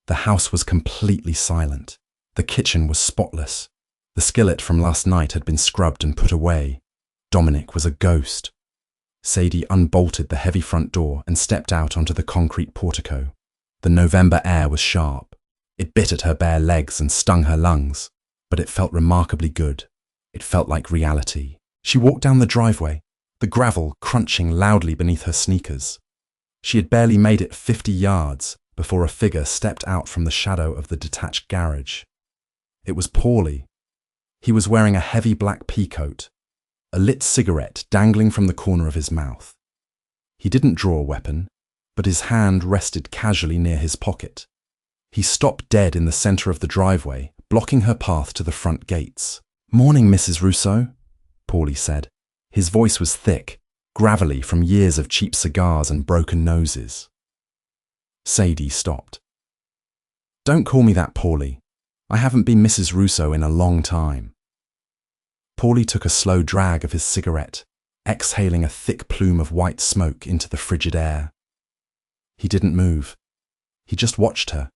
The house was completely silent. The kitchen was spotless. The skillet from last night had been scrubbed and put away. Dominic was a ghost. Sadie unbolted the heavy front door and stepped out onto the concrete portico. The November air was sharp. It bit at her bare legs and stung her lungs, but it felt remarkably good. It felt like reality. She walked down the driveway, the gravel crunching loudly beneath her sneakers. She had barely made it 50 yards before a figure stepped out from the shadow of the detached garage. It was Paulie. He was wearing a heavy black peacoat, a lit cigarette dangling from the corner of his mouth. He didn't draw a weapon, but his hand rested casually near his pocket. He stopped dead in the center of the driveway, blocking her path to the front gates. "Morning, Mrs. Russo," Paulie said. His voice was thick, gravelly from years of cheap cigars and broken noses. Sadie stopped. "Don't call me that, Paulie. I haven't been Mrs. Russo in a long time." Paulie took a slow drag of his cigarette, exhaling a thick plume of white smoke into the frigid air. He didn't move. He just watched her,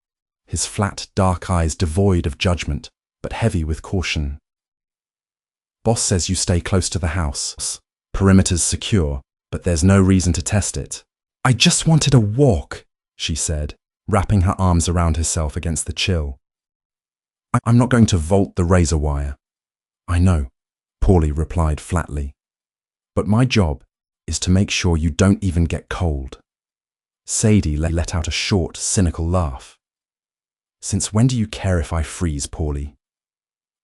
his flat, dark eyes devoid of judgment, but heavy with caution. "Boss says you stay close to the house. Perimeter's secure, but there's no reason to test it." "I just wanted a walk," she said, wrapping her arms around herself against the chill. "I'm not going to vault the razor wire." "I know," Paulie replied flatly. "But my job is to make sure you don't even get cold." Sadie let out a short, cynical laugh. "Since when do you care if I freeze, Paulie?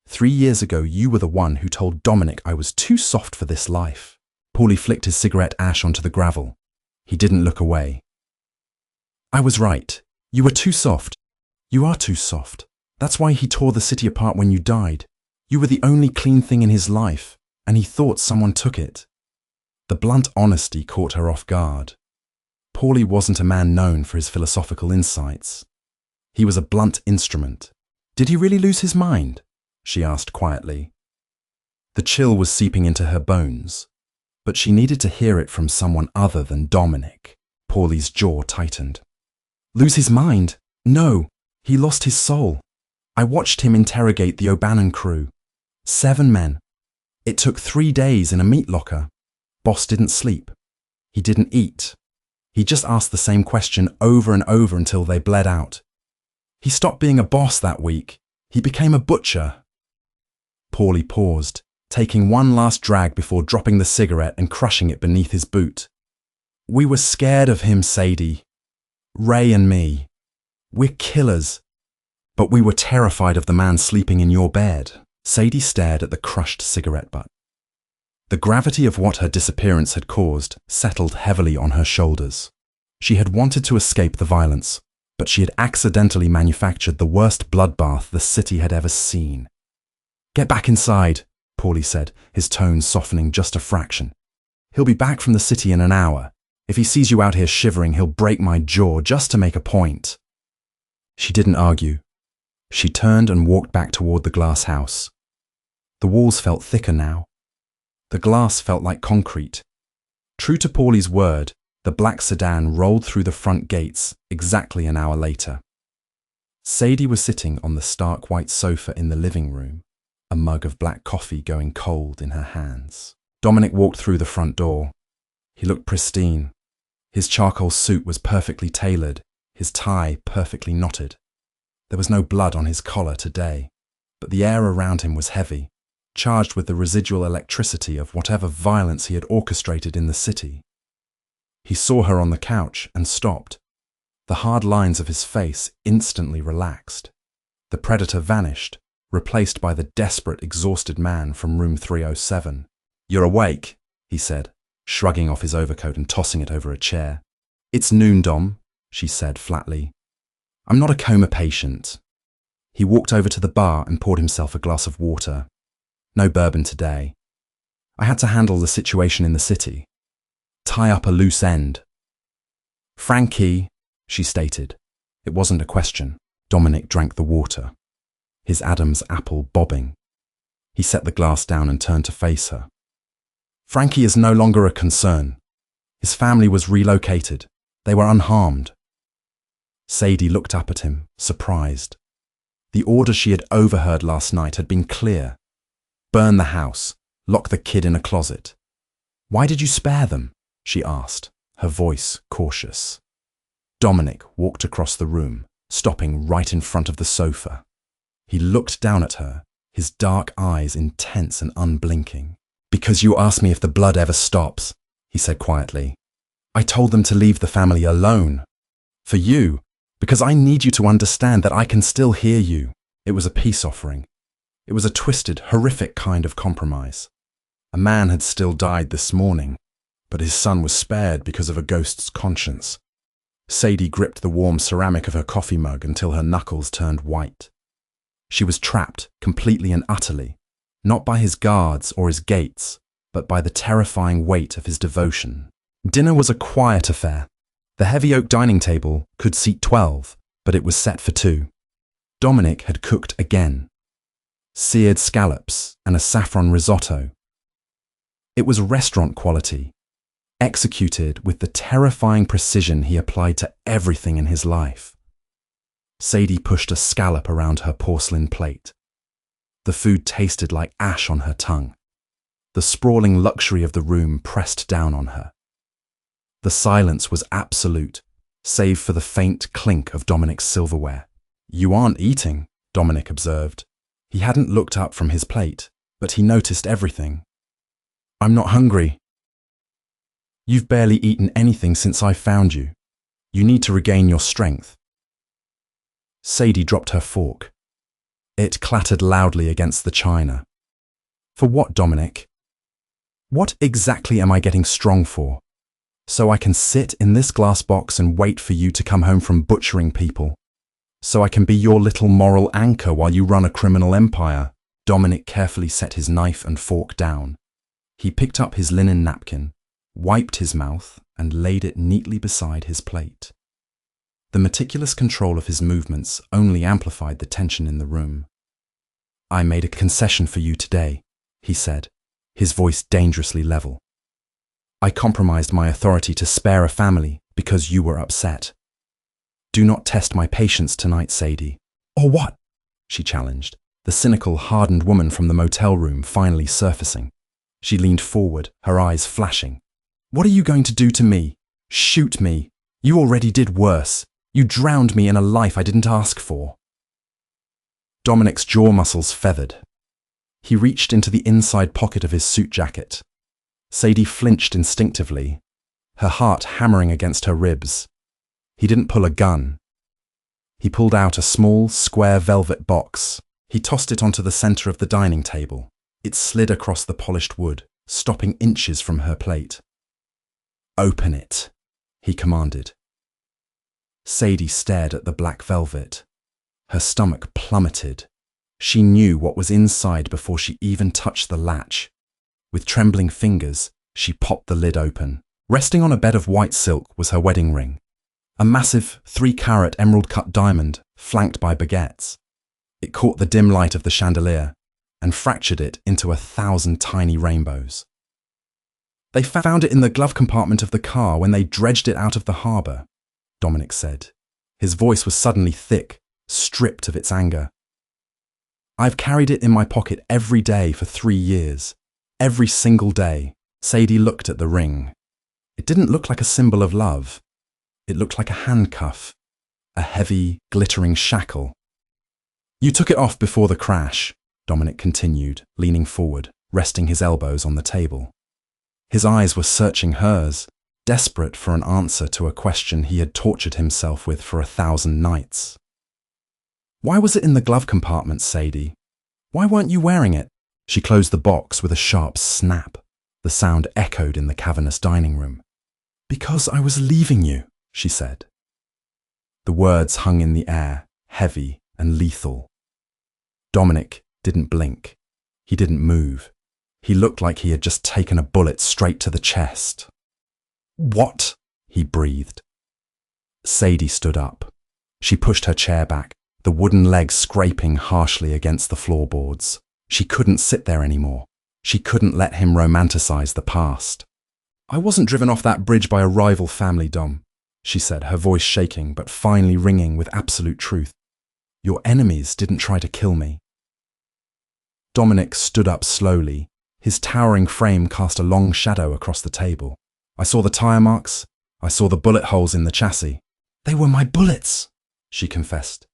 3 years ago, you were the one who told Dominic I was too soft for this life." Paulie flicked his cigarette ash onto the gravel. He didn't look away. "I was right. You were too soft. You are too soft. That's why he tore the city apart when you died. You were the only clean thing in his life, and he thought someone took it." The blunt honesty caught her off guard. Paulie wasn't a man known for his philosophical insights. He was a blunt instrument. "Did he really lose his mind?" she asked quietly. The chill was seeping into her bones, but she needed to hear it from someone other than Dominic. Paulie's jaw tightened. "Lose his mind? No, he lost his soul. I watched him interrogate the O'Bannon crew. 7 men. It took 3 days in a meat locker. Boss didn't sleep. He didn't eat. He just asked the same question over and over until they bled out. He stopped being a boss that week. He became a butcher." Paulie paused, taking one last drag before dropping the cigarette and crushing it beneath his boot. "We were scared of him, Sadie. Ray and me. We're killers. But we were terrified of the man sleeping in your bed." Sadie stared at the crushed cigarette butt. The gravity of what her disappearance had caused settled heavily on her shoulders. She had wanted to escape the violence, but she had accidentally manufactured the worst bloodbath the city had ever seen. "Get back inside," Paulie said, his tone softening just a fraction. "He'll be back from the city in an hour. If he sees you out here shivering, he'll break my jaw just to make a point." She didn't argue. She turned and walked back toward the glass house. The walls felt thicker now. The glass felt like concrete. True to Paulie's word, the black sedan rolled through the front gates exactly an hour later. Sadie was sitting on the stark white sofa in the living room, a mug of black coffee going cold in her hands. Dominic walked through the front door. He looked pristine. His charcoal suit was perfectly tailored, his tie perfectly knotted. There was no blood on his collar today, but the air around him was heavy, charged with the residual electricity of whatever violence he had orchestrated in the city. He saw her on the couch and stopped. The hard lines of his face instantly relaxed. The predator vanished, replaced by the desperate, exhausted man from room 307. "You're awake," he said, shrugging off his overcoat and tossing it over a chair. "It's noon, Dom," she said flatly. "I'm not a coma patient." He walked over to the bar and poured himself a glass of water. "No bourbon today. I had to handle the situation in the city. Tie up a loose end." "Frankie," she stated. It wasn't a question. Dominic drank the water, his Adam's apple bobbing. He set the glass down and turned to face her. "Frankie is no longer a concern. His family was relocated. They were unharmed." Sadie looked up at him, surprised. The order she had overheard last night had been clear. Burn the house. Lock the kid in a closet. "Why did you spare them?" she asked, her voice cautious. Dominic walked across the room, stopping right in front of the sofa. He looked down at her, his dark eyes intense and unblinking. "Because you asked me if the blood ever stops," he said quietly. "I told them to leave the family alone. For you, because I need you to understand that I can still hear you." It was a peace offering, It was a twisted, horrific kind of compromise. A man had still died this morning, but his son was spared because of a ghost's conscience. Sadie gripped the warm ceramic of her coffee mug until her knuckles turned white. She was trapped, completely and utterly, not by his guards or his gates, but by the terrifying weight of his devotion. Dinner was a quiet affair. The heavy oak dining table could seat 12, but it was set for 2. Dominic had cooked again. Seared scallops and a saffron risotto. It was restaurant quality, executed with the terrifying precision he applied to everything in his life. Sadie pushed a scallop around her porcelain plate. The food tasted like ash on her tongue. The sprawling luxury of the room pressed down on her. The silence was absolute, save for the faint clink of Dominic's silverware. "You aren't eating," Dominic observed. He hadn't looked up from his plate, but he noticed everything. "I'm not hungry." "You've barely eaten anything since I found you. You need to regain your strength." Sadie dropped her fork. It clattered loudly against the china. "For what, Dominic? What exactly am I getting strong for? So I can sit in this glass box and wait for you to come home from butchering people? So I can be your little moral anchor while you run a criminal empire?" Dominic carefully set his knife and fork down. He picked up his linen napkin, wiped his mouth, and laid it neatly beside his plate. The meticulous control of his movements only amplified the tension in the room. "I made a concession for you today," he said, his voice dangerously level. "I compromised my authority to spare a family because you were upset. Do not test my patience tonight, Sadie." "Or what?" she challenged, the cynical, hardened woman from the motel room finally surfacing. She leaned forward, her eyes flashing. "What are you going to do to me? Shoot me? You already did worse. You drowned me in a life I didn't ask for." Dominic's jaw muscles feathered. He reached into the inside pocket of his suit jacket. Sadie flinched instinctively, her heart hammering against her ribs. He didn't pull a gun. He pulled out a small, square velvet box. He tossed it onto the center of the dining table. It slid across the polished wood, stopping inches from her plate. "Open it," he commanded. Sadie stared at the black velvet. Her stomach plummeted. She knew what was inside before she even touched the latch. With trembling fingers, she popped the lid open. Resting on a bed of white silk was her wedding ring, a massive 3-carat emerald-cut diamond flanked by baguettes. It caught the dim light of the chandelier and fractured it into 1,000 tiny rainbows. "They found it in the glove compartment of the car when they dredged it out of the harbour," Dominic said. His voice was suddenly thick, stripped of its anger. "I've carried it in my pocket every day for 3 years. Every single day." Sadie looked at the ring. It didn't look like a symbol of love. It looked like a handcuff, a heavy, glittering shackle. "You took it off before the crash," Dominic continued, leaning forward, resting his elbows on the table. His eyes were searching hers, desperate for an answer to a question he had tortured himself with for 1,000 nights. "Why was it in the glove compartment, Sadie? Why weren't you wearing it?" She closed the box with a sharp snap. The sound echoed in the cavernous dining room. "Because I was leaving you," she said. The words hung in the air, heavy and lethal. Dominic didn't blink. He didn't move. He looked like he had just taken a bullet straight to the chest. "What?" he breathed. Sadie stood up. She pushed her chair back, the wooden legs scraping harshly against the floorboards. She couldn't sit there anymore. She couldn't let him romanticize the past. "I wasn't driven off that bridge by a rival family, Dom," she said, her voice shaking but finally ringing with absolute truth. "Your enemies didn't try to kill me." Dominic stood up slowly. His towering frame cast a long shadow across the table. "I saw the tire marks. I saw the bullet holes in the chassis." "They were my bullets," she confessed,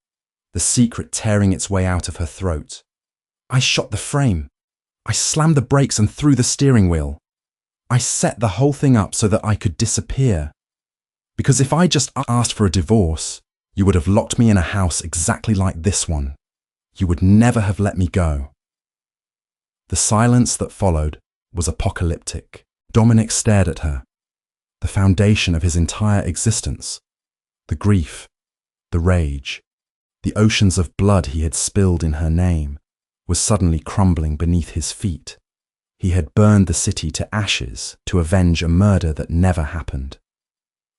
the secret tearing its way out of her throat. "I shot the frame. I slammed the brakes and threw the steering wheel. I set the whole thing up so that I could disappear. Because if I just asked for a divorce, you would have locked me in a house exactly like this one. You would never have let me go." The silence that followed was apocalyptic. Dominic stared at her. The foundation of his entire existence, the grief, the rage, the oceans of blood he had spilled in her name, was suddenly crumbling beneath his feet. He had burned the city to ashes to avenge a murder that never happened.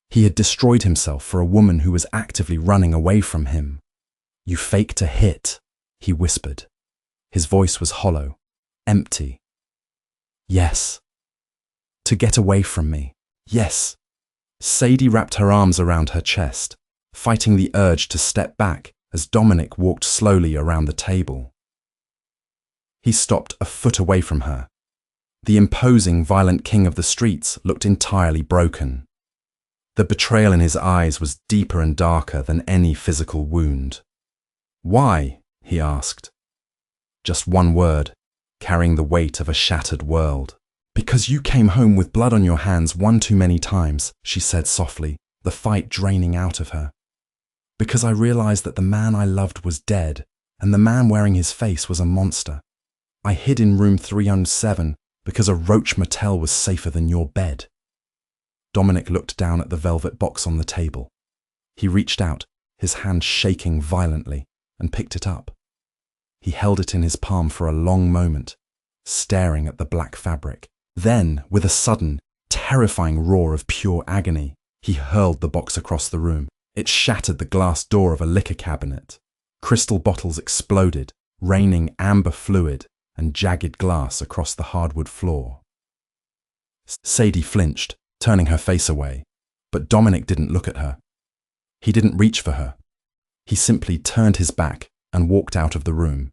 He had destroyed himself for a woman who was actively running away from him. "You faked a hit," he whispered. His voice was hollow, empty. "Yes. To get away from me. Yes." Sadie wrapped her arms around her chest, fighting the urge to step back as Dominic walked slowly around the table. He stopped a foot away from her. The imposing, violent king of the streets looked entirely broken. The betrayal in his eyes was deeper and darker than any physical wound. "Why?" he asked. Just one word, carrying the weight of a shattered world. "Because you came home with blood on your hands one too many times," she said softly, the fight draining out of her. "Because I realized that the man I loved was dead, and the man wearing his face was a monster. I hid in room 307 because a roach motel was safer than your bed." Dominic looked down at the velvet box on the table. He reached out, his hand shaking violently, and picked it up. He held it in his palm for a long moment, staring at the black fabric. Then, with a sudden, terrifying roar of pure agony, he hurled the box across the room. It shattered the glass door of a liquor cabinet. Crystal bottles exploded, raining amber fluid and jagged glass across the hardwood floor. Sadie flinched, turning her face away, but Dominic didn't look at her. He didn't reach for her. He simply turned his back and walked out of the room,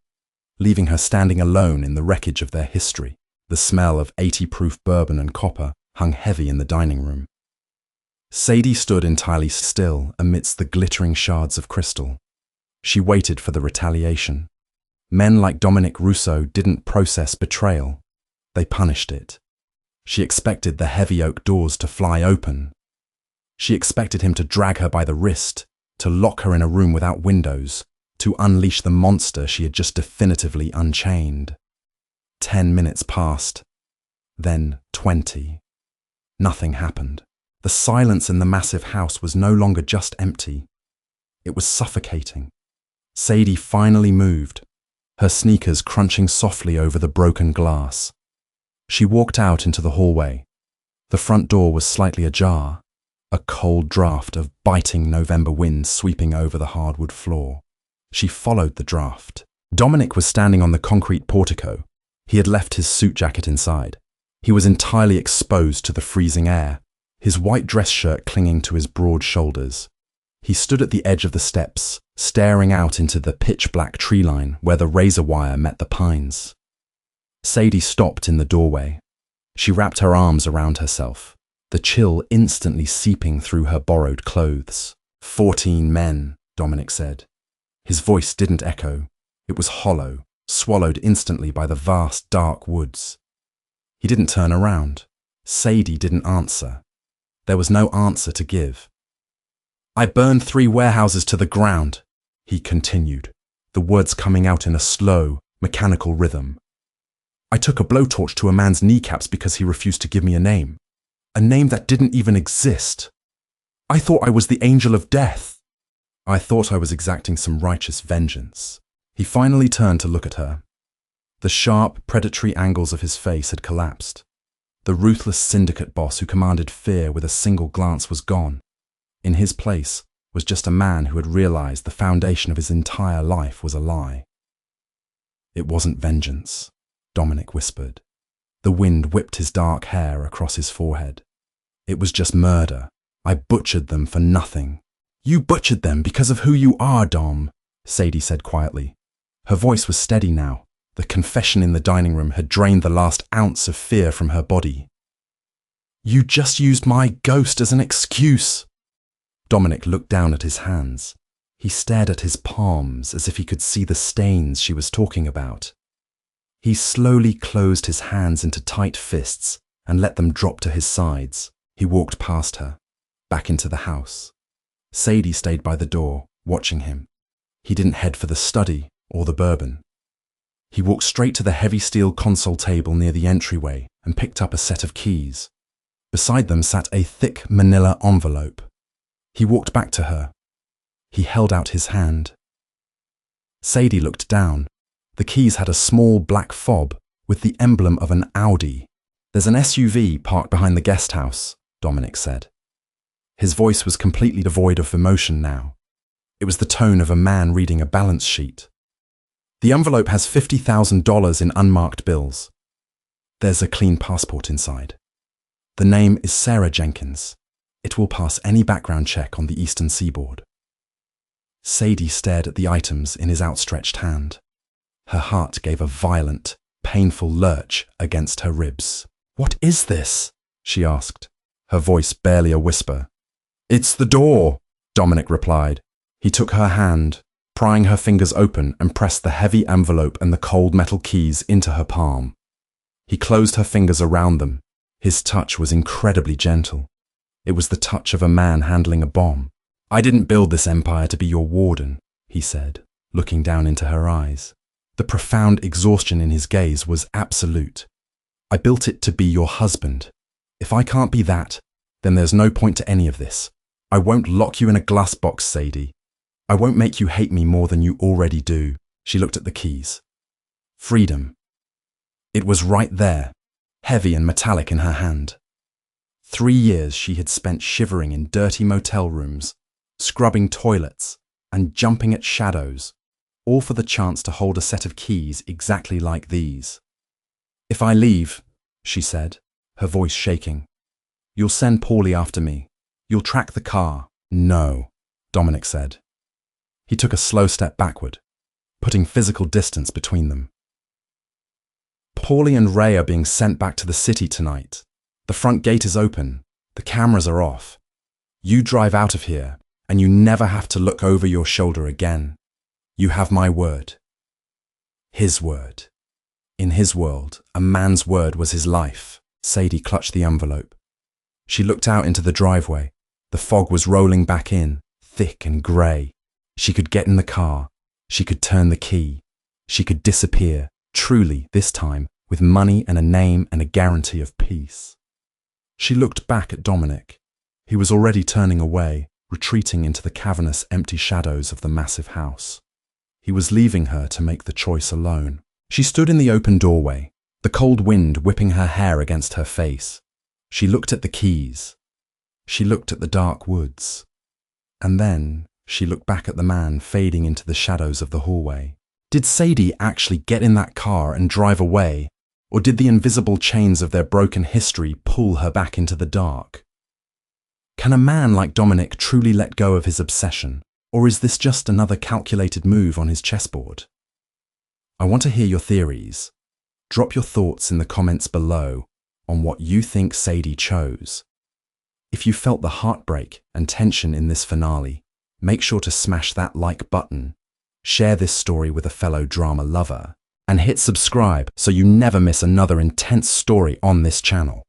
leaving her standing alone in the wreckage of their history. The smell of 80-proof bourbon and copper hung heavy in the dining room. Sadie stood entirely still amidst the glittering shards of crystal. She waited for the retaliation. Men like Dominic Rousseau didn't process betrayal. They punished it. She expected the heavy oak doors to fly open. She expected him to drag her by the wrist, to lock her in a room without windows, to unleash the monster she had just definitively unchained. 10 minutes passed, then 20. Nothing happened. The silence in the massive house was no longer just empty. It was suffocating. Sadie finally moved, her sneakers crunching softly over the broken glass. She walked out into the hallway. The front door was slightly ajar, a cold draft of biting November wind sweeping over the hardwood floor. She followed the draft. Dominic was standing on the concrete portico. He had left his suit jacket inside. He was entirely exposed to the freezing air, his white dress shirt clinging to his broad shoulders. He stood at the edge of the steps, staring out into the pitch-black tree line where the razor wire met the pines. Sadie stopped in the doorway. She wrapped her arms around herself, the chill instantly seeping through her borrowed clothes. 14 men, Dominic said. His voice didn't echo. It was hollow, swallowed instantly by the vast, dark woods. He didn't turn around. Sadie didn't answer. There was no answer to give. "I burned 3 warehouses to the ground," he continued, the words coming out in a slow, mechanical rhythm. "I took a blowtorch to a man's kneecaps because he refused to give me a name that didn't even exist. I thought I was the angel of death. I thought I was exacting some righteous vengeance." He finally turned to look at her. The sharp, predatory angles of his face had collapsed. The ruthless syndicate boss who commanded fear with a single glance was gone. In his place was just a man who had realized the foundation of his entire life was a lie. "It wasn't vengeance," Dominic whispered. The wind whipped his dark hair across his forehead. "It was just murder. I butchered them for nothing." "You butchered them because of who you are, Dom," Sadie said quietly. Her voice was steady now. The confession in the dining room had drained the last ounce of fear from her body. "You just used my ghost as an excuse." Dominic looked down at his hands. He stared at his palms as if he could see the stains she was talking about. He slowly closed his hands into tight fists and let them drop to his sides. He walked past her, back into the house. Sadie stayed by the door, watching him. He didn't head for the study or the bourbon. He walked straight to the heavy steel console table near the entryway and picked up a set of keys. Beside them sat a thick manila envelope. He walked back to her. He held out his hand. Sadie looked down. The keys had a small black fob with the emblem of an Audi. "There's an SUV parked behind the guest house," Dominic said. His voice was completely devoid of emotion now. It was the tone of a man reading a balance sheet. "The envelope has $50,000 in unmarked bills. There's a clean passport inside. The name is Sarah Jenkins. It will pass any background check on the Eastern Seaboard." Sadie stared at the items in his outstretched hand. Her heart gave a violent, painful lurch against her ribs. "What is this?" she asked, her voice barely a whisper. "It's the door," Dominic replied. He took her hand, prying her fingers open, and pressed the heavy envelope and the cold metal keys into her palm. He closed her fingers around them. His touch was incredibly gentle. It was the touch of a man handling a bomb. "I didn't build this empire to be your warden," he said, looking down into her eyes. The profound exhaustion in his gaze was absolute. "I built it to be your husband. If I can't be that, then there's no point to any of this. I won't lock you in a glass box, Sadie. I won't make you hate me more than you already do." She looked at the keys. Freedom. It was right there, heavy and metallic in her hand. 3 years she had spent shivering in dirty motel rooms, scrubbing toilets, and jumping at shadows, all for the chance to hold a set of keys exactly like these. "If I leave," she said, her voice shaking, "you'll send Paulie after me. You'll track the car." "No," Dominic said. He took a slow step backward, putting physical distance between them. "Paulie and Ray are being sent back to the city tonight. The front gate is open. The cameras are off. You drive out of here, and you never have to look over your shoulder again. You have my word." His word. In his world, a man's word was his life. Sadie clutched the envelope. She looked out into the driveway. The fog was rolling back in, thick and grey. She could get in the car. She could turn the key. She could disappear, truly, this time, with money and a name and a guarantee of peace. She looked back at Dominic. He was already turning away, retreating into the cavernous, empty shadows of the massive house. He was leaving her to make the choice alone. She stood in the open doorway, the cold wind whipping her hair against her face. She looked at the keys. She looked at the dark woods. And then she looked back at the man fading into the shadows of the hallway. Did Sadie actually get in that car and drive away, or did the invisible chains of their broken history pull her back into the dark? Can a man like Dominic truly let go of his obsession, or is this just another calculated move on his chessboard? I want to hear your theories. Drop your thoughts in the comments below on what you think Sadie chose. If you felt the heartbreak and tension in this finale, make sure to smash that like button, share this story with a fellow drama lover, and hit subscribe so you never miss another intense story on this channel.